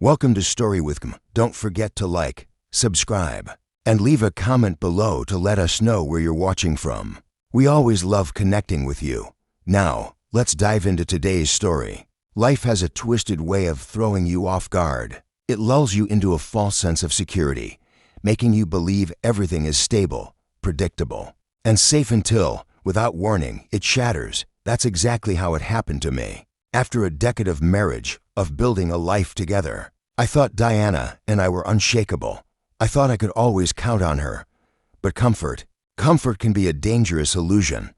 Welcome to Story with Gm. Don't forget to like, subscribe, and leave a comment below to let us know where you're watching from. We always love connecting with you. Now, let's dive into today's story. Life has a twisted way of throwing you off guard. It lulls you into a false sense of security, making you believe everything is stable, predictable, and safe until, without warning, it shatters. That's exactly how it happened to me. After a decade of marriage, of building a life together, I thought Diana and I were unshakable. I thought I could always count on her. But comfort can be a dangerous illusion.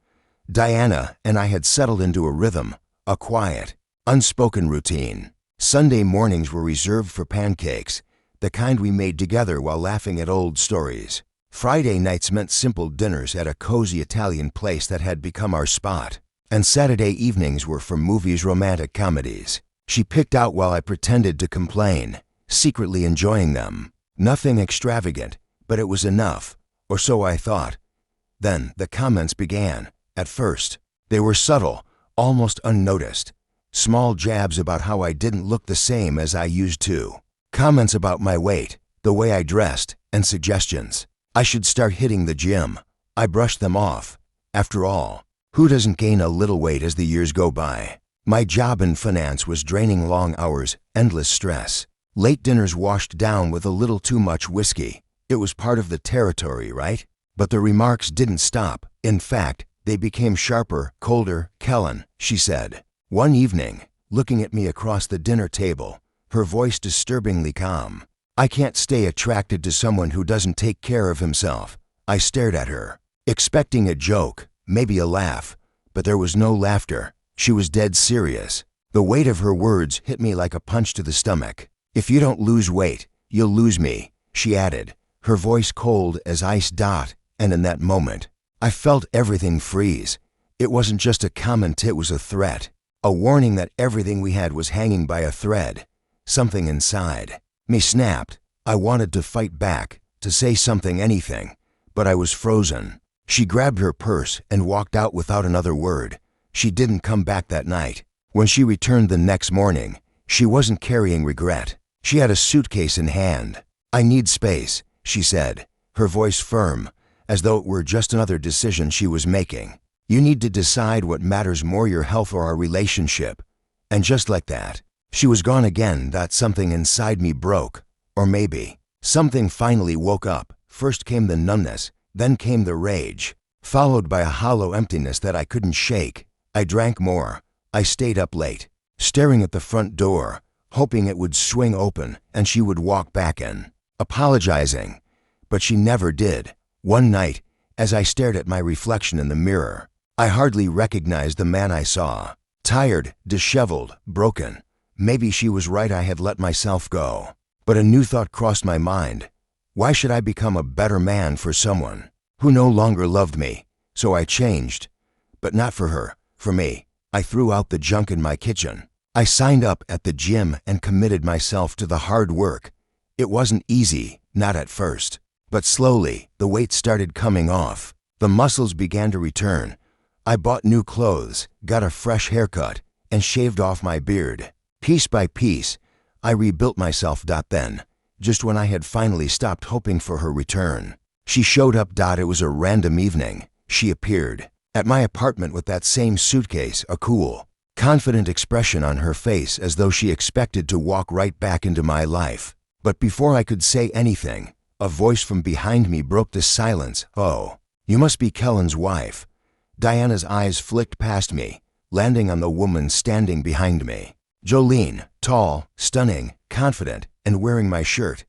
Diana and I had settled into a rhythm, a quiet, unspoken routine. Sunday mornings were reserved for pancakes, the kind we made together while laughing at old stories. Friday nights meant simple dinners at a cozy Italian place that had become our spot. And Saturday evenings were for movies, romantic comedies. She picked out while I pretended to complain, secretly enjoying them. Nothing extravagant, but it was enough, or so I thought. Then the comments began. At first, they were subtle, almost unnoticed. Small jabs about how I didn't look the same as I used to. Comments about my weight, the way I dressed, and suggestions I should start hitting the gym. I brushed them off. After all, who doesn't gain a little weight as the years go by? My job in finance was draining, long hours, endless stress. Late dinners washed down with a little too much whiskey. It was part of the territory, right? But the remarks didn't stop. In fact, they became sharper, colder. "Kellen," she said, one evening, looking at me across the dinner table, her voice disturbingly calm. "I can't stay attracted to someone who doesn't take care of himself." I stared at her, expecting a joke, maybe a laugh, but there was no laughter. She was dead serious. The weight of her words hit me like a punch to the stomach. "If you don't lose weight, you'll lose me," she added, her voice cold as ice. And in that moment, I felt everything freeze. It wasn't just a comment, it was a threat. A warning that everything we had was hanging by a thread. Something inside me snapped. I wanted to fight back, to say something, anything, but I was frozen. She grabbed her purse and walked out without another word. She didn't come back that night. When she returned the next morning, she wasn't carrying regret. She had a suitcase in hand. "I need space," she said, her voice firm, as though it were just another decision she was making. "You need to decide what matters more, your health or our relationship." And just like that, she was gone again. That something inside me broke. Or maybe something finally woke up. First came the numbness, then came the rage, followed by a hollow emptiness that I couldn't shake. I drank more. I stayed up late, staring at the front door, hoping it would swing open and she would walk back in, apologizing. But she never did. One night, as I stared at my reflection in the mirror, I hardly recognized the man I saw. Tired, disheveled, broken. Maybe she was right, I had let myself go. But a new thought crossed my mind. Why should I become a better man for someone who no longer loved me? So I changed. But not for her, for me. I threw out the junk in my kitchen. I signed up at the gym and committed myself to the hard work. It wasn't easy, not at first. But slowly, the weight started coming off. The muscles began to return. I bought new clothes, got a fresh haircut, and shaved off my beard. Piece by piece, I rebuilt myself. Then, just when I had finally stopped hoping for her return, she showed up. It was a random evening. She appeared at my apartment with that same suitcase, a cool, confident expression on her face, as though she expected to walk right back into my life. But before I could say anything, a voice from behind me broke the silence. "Oh, you must be Kellen's wife." Diana's eyes flicked past me, landing on the woman standing behind me. Jolene, tall, stunning, confident, and wearing my shirt.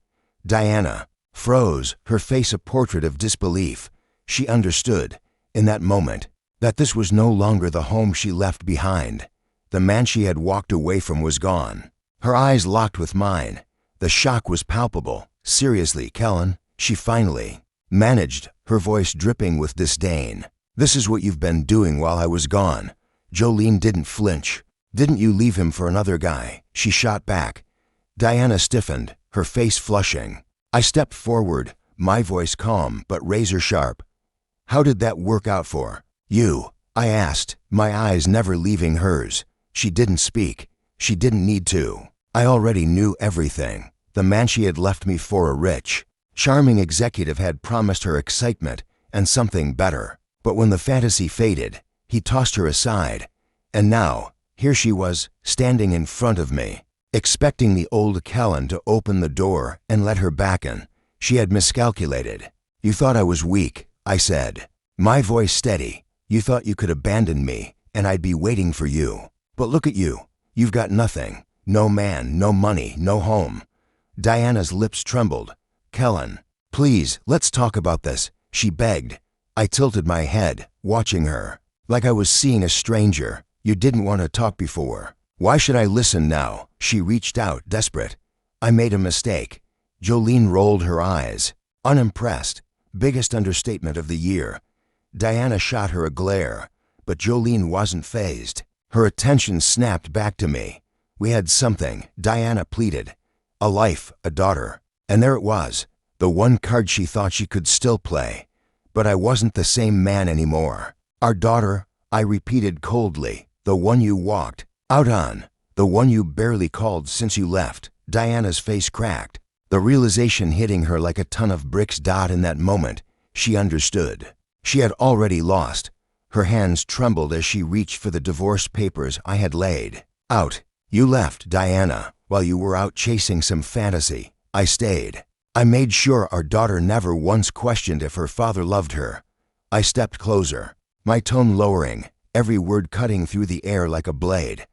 Diana froze, her face a portrait of disbelief. She understood, in that moment, that this was no longer the home she left behind. The man she had walked away from was gone. Her eyes locked with mine. The shock was palpable. "Seriously, Kellen," she finally managed, her voice dripping with disdain. "This is what you've been doing while I was gone." Jolene didn't flinch. "Didn't you leave him for another guy?" she shot back. Diana stiffened, her face flushing. I stepped forward, my voice calm but razor sharp. "How did that work out for you?" I asked, my eyes never leaving hers. She didn't speak. She didn't need to. I already knew everything. The man she had left me for, a rich, charming executive, had promised her excitement and something better. But when the fantasy faded, he tossed her aside. And now, here she was, standing in front of me, expecting the old Kellen to open the door and let her back in. She had miscalculated. "You thought I was weak," I said, my voice steady. "You thought you could abandon me and I'd be waiting for you. But look at you. You've got nothing. No man, no money, no home." Diana's lips trembled. "Kellen, please, let's talk about this," she begged. I tilted my head, watching her, like I was seeing a stranger. "You didn't want to talk before. Why should I listen now?" She reached out, desperate. "I made a mistake." Jolene rolled her eyes, unimpressed. Biggest understatement of the year. Diana shot her a glare, but Jolene wasn't fazed. Her attention snapped back to me. "We had something," Diana pleaded. "A life, a daughter." And there it was, the one card she thought she could still play. But I wasn't the same man anymore. "Our daughter," I repeated coldly. "The one you walked out on. The one you barely called since you left." Diana's face cracked, the realization hitting her like a ton of bricks. In that moment, she understood. She had already lost. Her hands trembled as she reached for the divorce papers I had laid out. "You left, Diana, while you were out chasing some fantasy. I stayed. I made sure our daughter never once questioned if her father loved her." I stepped closer, my tone lowering, every word cutting through the air like a blade.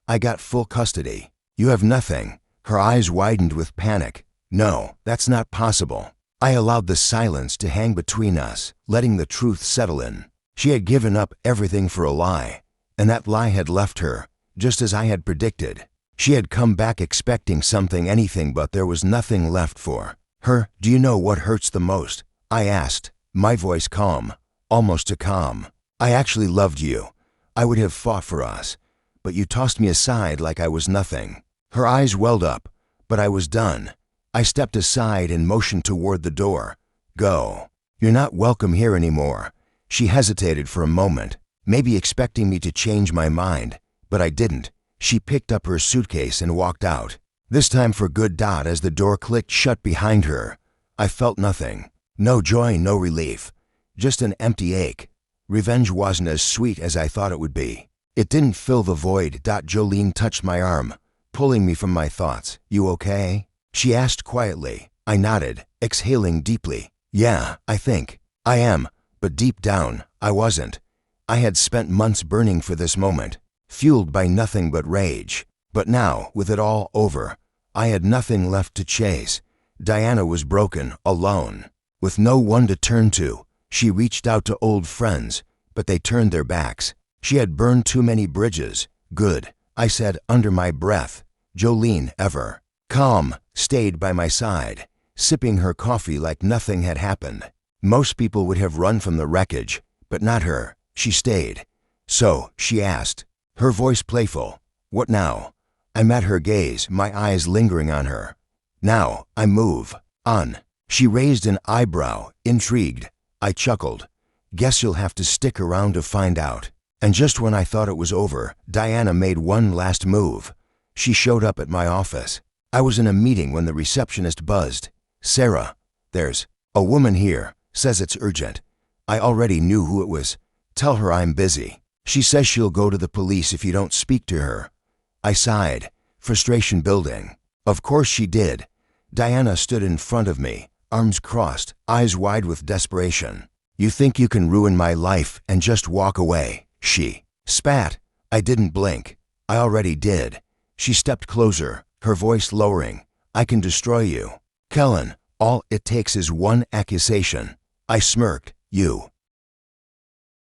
"I got full custody. You have nothing." Her eyes widened with panic. "No, that's not possible." I allowed the silence to hang between us, letting the truth settle in. She had given up everything for a lie, and that lie had left her, just as I had predicted. She had come back expecting something, anything, but there was nothing left for her. "Do you know what hurts the most?" I asked, my voice calm, almost too calm. "I actually loved you. I would have fought for us, but you tossed me aside like I was nothing." Her eyes welled up, but I was done. I stepped aside and motioned toward the door. "Go. You're not welcome here anymore." She hesitated for a moment, maybe expecting me to change my mind, but I didn't. She picked up her suitcase and walked out, this time for good. As the door clicked shut behind her, I felt nothing. No joy, no relief, just an empty ache. Revenge wasn't as sweet as I thought it would be. It didn't fill the void. Jolene touched my arm, pulling me from my thoughts. "You okay?" she asked quietly. I nodded, exhaling deeply. "Yeah, I think I am." But deep down, I wasn't. I had spent months burning for this moment, fueled by nothing but rage. But now, with it all over, I had nothing left to chase. Diana was broken, alone, with no one to turn to. She reached out to old friends, but they turned their backs. She had burned too many bridges. "Good," I said under my breath. Jolene, ever calm, stayed by my side, sipping her coffee like nothing had happened. Most people would have run from the wreckage, but not her. She stayed. "So," she asked, her voice playful, "what now?" I met her gaze, my eyes lingering on her. "Now, I move on." She raised an eyebrow, intrigued. I chuckled. "Guess you'll have to stick around to find out." And just when I thought it was over, Diana made one last move. She showed up at my office. I was in a meeting when the receptionist buzzed. "Sarah, there's a woman here, says it's urgent." I already knew who it was. "Tell her I'm busy. She says she'll go to the police if you don't speak to her." I sighed, frustration building. Of course she did. Diana stood in front of me, arms crossed, eyes wide with desperation. "You think you can ruin my life and just walk away?" she spat. I didn't blink. I already did. She stepped closer, her voice lowering. "I can destroy you, Kellen. All it takes is one accusation." I smirked. "You